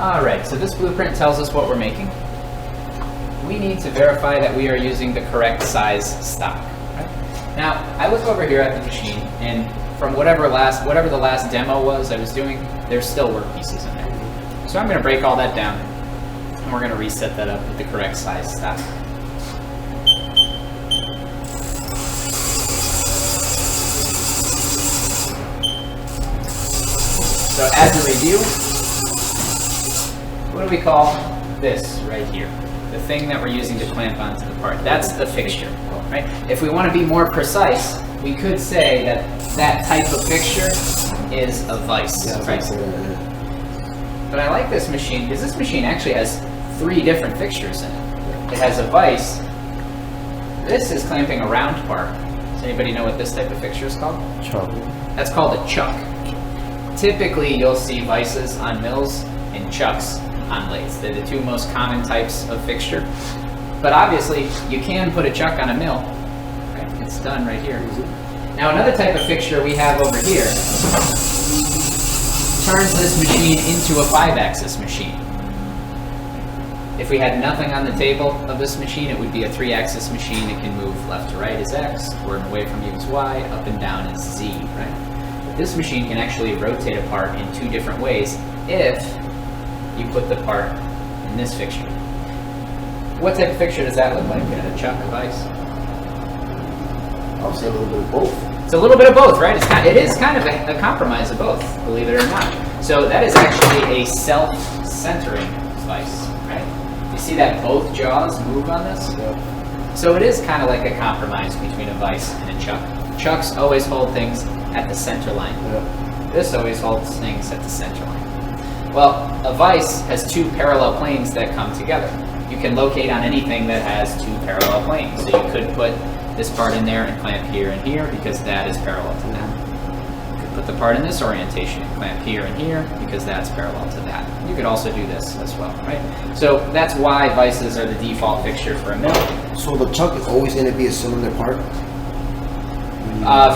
All right, so this blueprint tells us what we're making. We need to verify that we are using the correct size stock. Right? Now, I look over here at the machine, and from whatever the last demo was I was doing, there's still workpieces in there. So I'm going to break all that down, and we're going to reset that up with the correct size stock. So as a review, what do we call this right here? The thing that we're using to clamp onto the part. That's the fixture, right? If we want to be more precise, we could say that that type of fixture is a vise, right? But I like this machine because this machine actually has 3 different fixtures in it. It has a vise. This is clamping a round part. Does anybody know what this type of fixture is called? Chuck. That's called a chuck. Typically, you'll see vices on mills and chucks on lathes. They're the 2 most common types of fixture. But obviously, you can put a chuck on a mill. Right? It's done right here. Now, another type of fixture we have over here turns this machine into a 5-axis machine. If we had nothing on the table of this machine, it would be a 3-axis machine. It can move left to right as X, forward and away from you as Y, up and down as Z, right? This machine can actually rotate a part in 2 different ways if you put the part in this fixture. What type of fixture does that look like? A chuck, a vise? I'll say a little bit of both. It's a little bit of both, right? It is kind of a compromise of both, believe it or not. So that is actually a self-centering vise, right? You see that both jaws move on this? Yep. So it is kind of like a compromise between a vise and a chuck. Chucks always hold things at the center line. Yep. This always holds things at the center line. Well, a vise has 2 parallel planes that come together. You can locate on anything that has 2 parallel planes. So you could put this part in there and clamp here and here because that is parallel to that. You could put the part in this orientation and clamp here and here because that's parallel to that. You could also do this as well, right? So that's why vices are the default fixture for a mill. So the chuck is always going to be a cylinder part?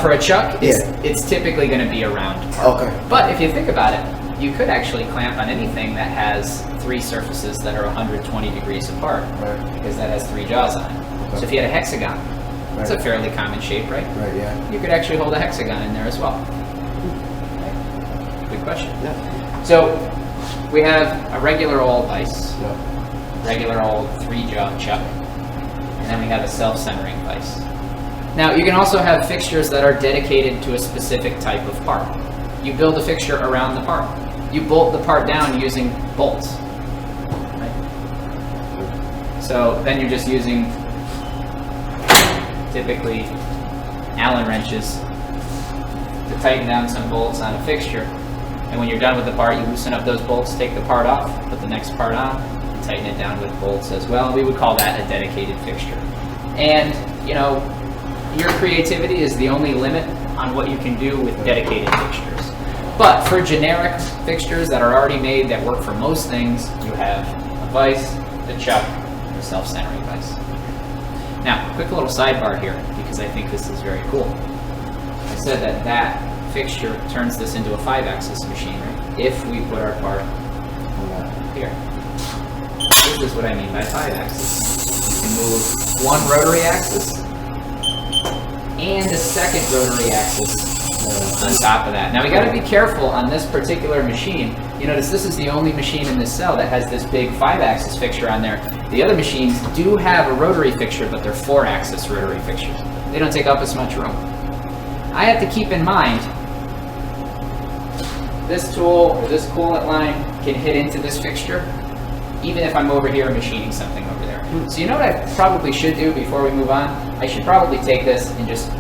For a chuck, it's typically going to be a round part. Okay. But if you think about it, you could actually clamp on anything that has 3 surfaces that are 120 degrees apart, Right. because that has 3 jaws on it. Okay. So if you had a hexagon, it's a Right. fairly common shape, right? Right, yeah. You could actually hold a hexagon in there as well. Right? Good question. Yeah. So we have a regular old vise, Yeah. regular old 3-jaw chuck, and then we have a self-centering vise. Now, you can also have fixtures that are dedicated to a specific type of part. You build a fixture around the part. You bolt the part down using bolts. Right? So then you're just using, typically, Allen wrenches to tighten down some bolts on a fixture. And when you're done with the part, you loosen up those bolts, take the part off, put the next part on, and tighten it down with bolts as well. We would call that a dedicated fixture. And, you know, your creativity is the only limit on what you can do with dedicated fixtures. But for generic fixtures that are already made that work for most things, you have a vise, a chuck, and a self-centering vise. Now, quick little sidebar here, because I think this is very cool. I said that that fixture turns this into a 5-axis machine, right? If we put our part here. This is what I mean by 5-axis. You can move one rotary axis and a second rotary axis on top of that. Now we got to be careful on this particular machine. You notice this is the only machine in this cell that has this big 5-axis fixture on there. The other machines do have a rotary fixture, but they're 4-axis rotary fixtures. They don't take up as much room. I have to keep in mind this tool or this coolant line can hit into this fixture, even if I'm over here machining something over there. So you know what I probably should do before we move on? I should probably take this and just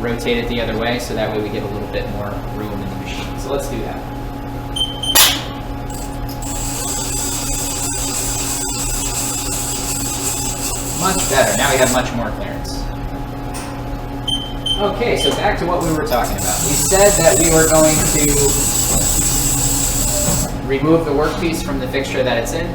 rotate it the other way, so that way we get a little bit more room in the machine. So let's do that. Much better. Now we have much more clearance. Okay, so back to what we were talking about. We said that we were going to remove the workpiece from the fixture that it's in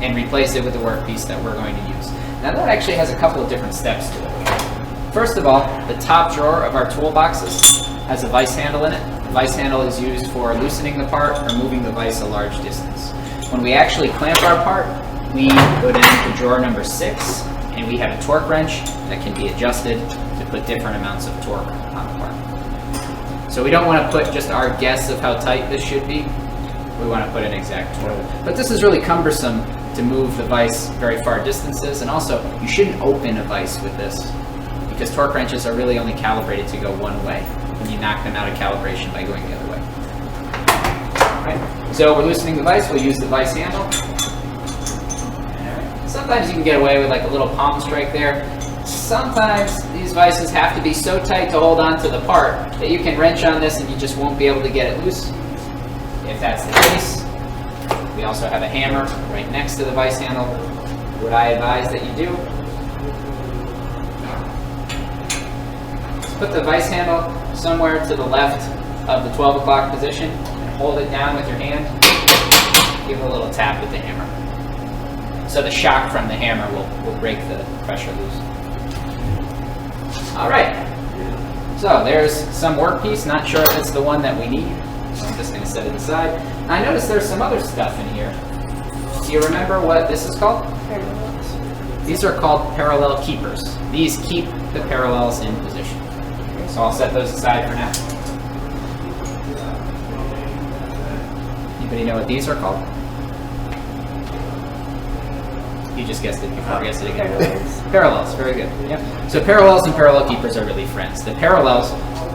and replace it with the workpiece that we're going to use. Now that actually has a couple of different steps to it. First of all, the top drawer of our toolboxes has a vise handle in it. The vice handle is used for loosening the part or moving the vice a large distance. When we actually clamp our part, we go down to drawer number 6, and we have a torque wrench that can be adjusted to put different amounts of torque on the part. So we don't want to put just our guess of how tight this should be. We want to put an exact torque. But this is really cumbersome to move the vise very far distances, and also you shouldn't open a vise with this because torque wrenches are really only calibrated to go one way, and you knock them out of calibration by going the other way. Right. So we're loosening the vise, we'll use the vise handle. Sometimes you can get away with like a little palm strike there. Sometimes these vices have to be so tight to hold on to the part that you can wrench on this and you just won't be able to get it loose. If that's the case, we also have a hammer right next to the vice handle. What I advise that you do, put the vice handle somewhere to the left of the 12 o'clock position and hold it down with your hand. Give it a little tap with the hammer. So the shock from the hammer will break the pressure loose. All right, so there's some workpiece. Not sure if it's the one that we need, so I'm just going to set it aside. I noticed there's some other stuff in here. Do you remember what this is called? Parallels. These are called parallel keepers. These keep the parallels in position. So I'll set those aside for now. Anybody know what these are called? You just guessed it before I guessed it again. Parallels, very good. Yep. So parallels and parallel keepers are really friends. The parallels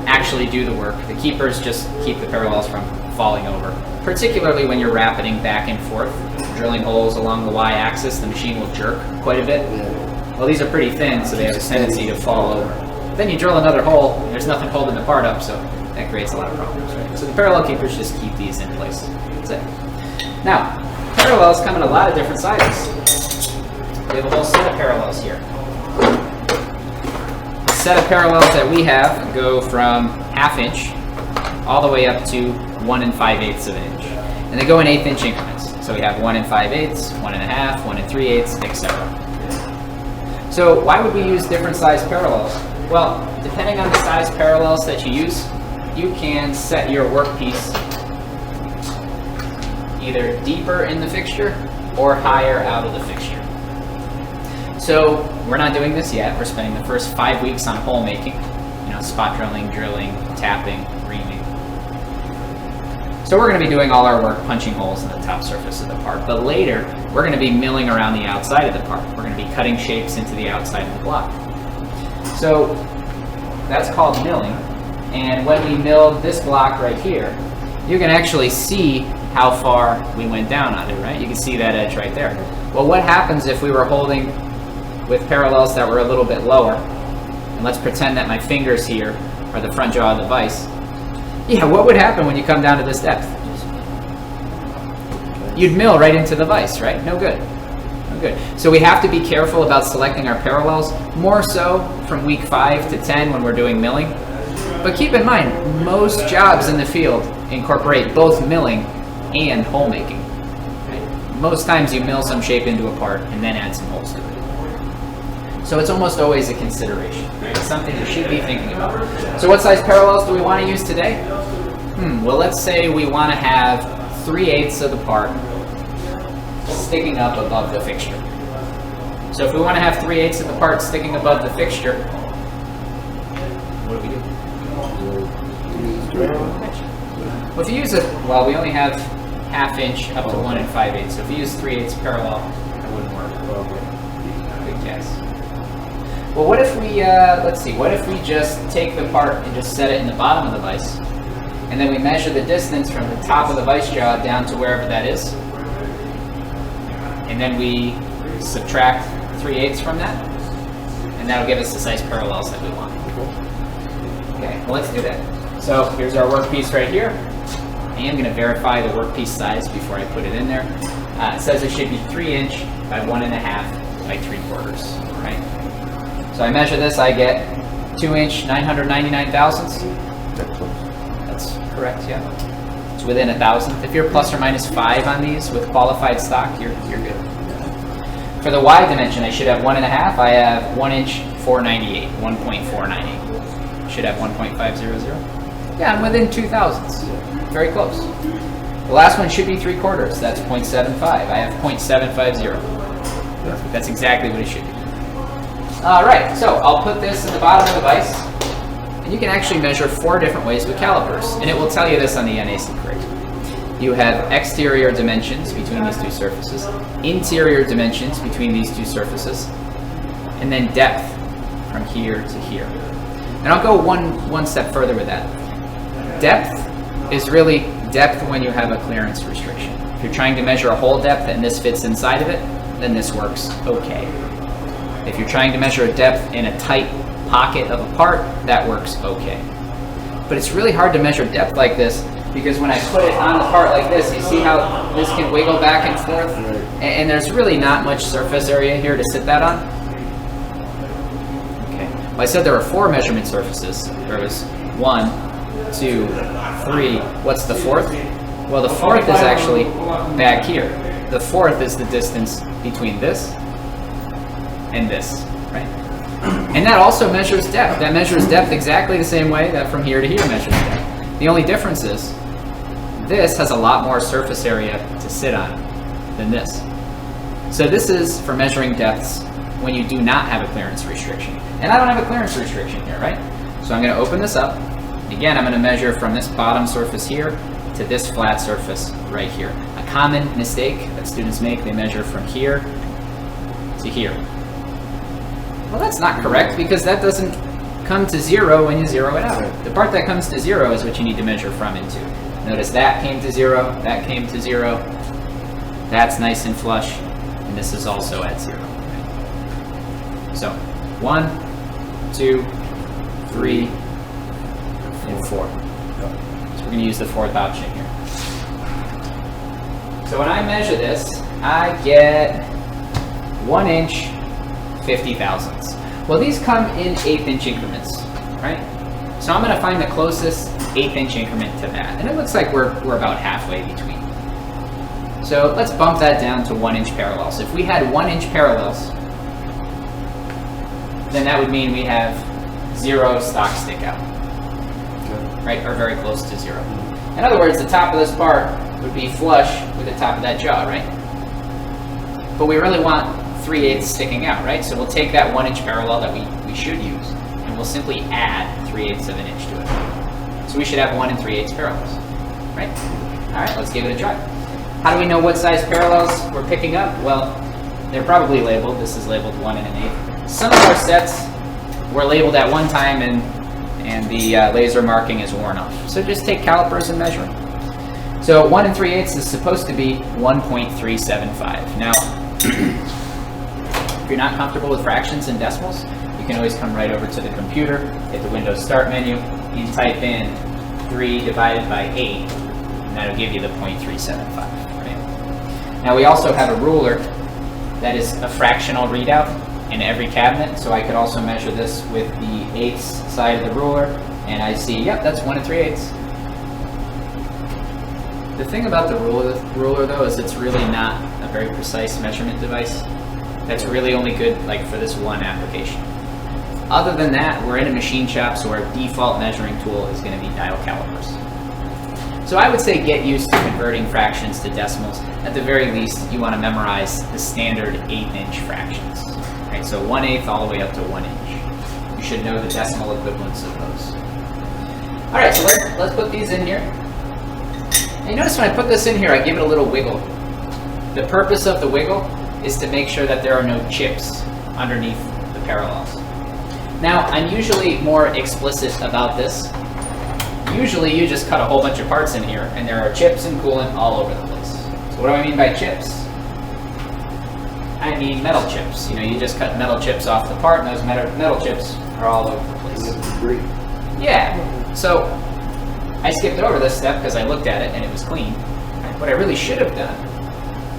actually do the work. The keepers just keep the parallels from falling over. Particularly when you're rapiding back and forth, drilling holes along the y-axis, the machine will jerk quite a bit. Well, these are pretty thin, so they have a tendency to fall over. Then you drill another hole, there's nothing holding the part up, so that creates a lot of problems, right? So the parallel keepers just keep these in place. That's it. Now, parallels come in a lot of different sizes. We have a whole set of parallels here. The set of parallels that we have go from 1/2 inch all the way up to 1 5/8 of an inch. And they go in 1/8 inch increments. So we have 1 5/8, 1 1/2, 1 3/8, etc. So why would we use different size parallels? Well, depending on the size parallels that you use, you can set your workpiece either deeper in the fixture or higher out of the fixture. So we're not doing this yet. We're spending the first 5 weeks on hole making, spot drilling, drilling, tapping, reaming. So we're going to be doing all our work punching holes in the top surface of the part. But later, we're going to be milling around the outside of the part. We're going to be cutting shapes into the outside of the block. So that's called milling. And when we milled this block right here, you can actually see how far we went down on it, right? You can see that edge right there. Well, what happens if we were holding with parallels that were a little bit lower? And let's pretend that my fingers here are the front jaw of the vise. Yeah, what would happen when you come down to this depth? You'd mill right into the vise, right? No good. No good. So we have to be careful about selecting our parallels, more so from week 5 to 10 when we're doing milling. But keep in mind, most jobs in the field incorporate both milling and hole making. Right? Most times you mill some shape into a part and then add some holes to it. So it's almost always a consideration, right? It's something you should be thinking about. So what size parallels do we want to use today? Well, let's say we want to have 3/8 of the part sticking up above the fixture. So if we want to have 3/8 of the part sticking above the fixture, what do we do? Well, if you use it, well, we only have 1/2 inch up to 1 5/8. So if you use 3/8 parallel, that wouldn't work. Good guess. Well, what if we, let's see, what if we just take the part and just set it in the bottom of the vise, and then we measure the distance from the top of the vise jaw down to wherever that is, and then we subtract 3/8 from that, and that'll give us the size parallels that we want. Okay, well, let's do that. So here's our workpiece right here. I am going to verify the workpiece size before I put it in there. It says it should be 3 inch by 1 1/2 by 3/4, right? So I measure this, I get 2 inch 999 thousandths. That's correct, yeah. It's within 1,000th. If you're plus or minus 5 on these with qualified stock, you're good. For the Y dimension, I should have 1 1/2. I have 1 inch 498, 1.498. Should have 1.500. Yeah, I'm within 2/1000ths. Very close. The last one should be 3/4. That's 0.75. I have 0.750. That's exactly what it should be. All right, so I'll put this in the bottom of the vise, and you can actually measure 4 different ways with calipers, and it will tell you this on the NAC curriculum. You have exterior dimensions between these two surfaces, interior dimensions between these two surfaces, and then depth from here to here. And I'll go one step further with that. Depth is really depth when you have a clearance restriction. If you're trying to measure a hole depth and this fits inside of it, then this works okay. If you're trying to measure a depth in a tight pocket of a part, that works okay. But it's really hard to measure depth like this, because when I put it on the part like this, you see how this can wiggle back and forth? And there's really not much surface area here to sit that on. Okay. Well, I said there were 4 measurement surfaces. There was 1, 2, 3. What's the 4th? Well, the 4th is actually back here. The 4th is the distance between this and this, right? And that also measures depth. That measures depth exactly the same way that from here to here measures depth. The only difference is this has a lot more surface area to sit on than this. So this is for measuring depths when you do not have a clearance restriction. And I don't have a clearance restriction here, right? So I'm going to open this up. Again, I'm going to measure from this bottom surface here to this flat surface right here. A common mistake that students make, they measure from here to here. Well, that's not correct, because that doesn't come to 0 when you zero it out. The part that comes to 0 is what you need to measure from and to. Notice that came to 0, that came to 0, that's nice and flush, and this is also at 0. So 1, 2, 3, and 4. So we're going to use the 4th option here. So when I measure this, I get 1 inch, 50 thousandths. Well, these come in 1/8 inch increments, right? So I'm going to find the closest 1/8 inch increment to that. And it looks like we're about halfway between. So let's bump that down to 1 inch parallels. If we had 1 inch parallels, then that would mean we have 0 stock stick out, right? Or very close to 0. In other words, the top of this part would be flush with the top of that jaw, right? But we really want 3/8 sticking out, right? So we'll take that 1 inch parallel that we should use, and we'll simply add 3/8 of an inch to it. So we should have 1 3/8 parallels, right? All right, let's give it a try. How do we know what size parallels we're picking up? Well, they're probably labeled. This is labeled 1 1/8. Some of our sets were labeled at one time, and the laser marking is worn off. So just take calipers and measure them. So 1 3/8 is supposed to be 1.375. Now, if you're not comfortable with fractions and decimals, you can always come right over to the computer, hit the Windows Start menu, and type in 3 divided by 8, and that'll give you the 0.375. Right? Now we also have a ruler that is a fractional readout in every cabinet, so I could also measure this with the 1/8 side of the ruler, and I see, yep, that's 1 3/8. The thing about the ruler though is it's really not a very precise measurement device. That's really only good like for this one application. Other than that, we're in a machine shop, so our default measuring tool is going to be dial calipers. So I would say get used to converting fractions to decimals. At the very least, you want to memorize the standard 1/8 inch fractions. Right, so 1/8 all the way up to 1 inch. You should know the decimal equivalents of those. All right, so let's put these in here. And you notice when I put this in here, I give it a little wiggle. The purpose of the wiggle is to make sure that there are no chips underneath the parallels. Now, I'm usually more explicit about this. Usually you just cut a whole bunch of parts in here and there are chips and coolant all over the place. So what do I mean by chips? I mean metal chips. You know, you just cut metal chips off the part and those metal chips are all over the place. Yeah, so I skipped over this step because I looked at it and it was clean. What I really should have done,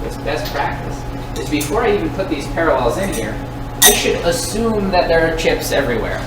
it's best practice, is before I even put these parallels in here, I should assume that there are chips everywhere.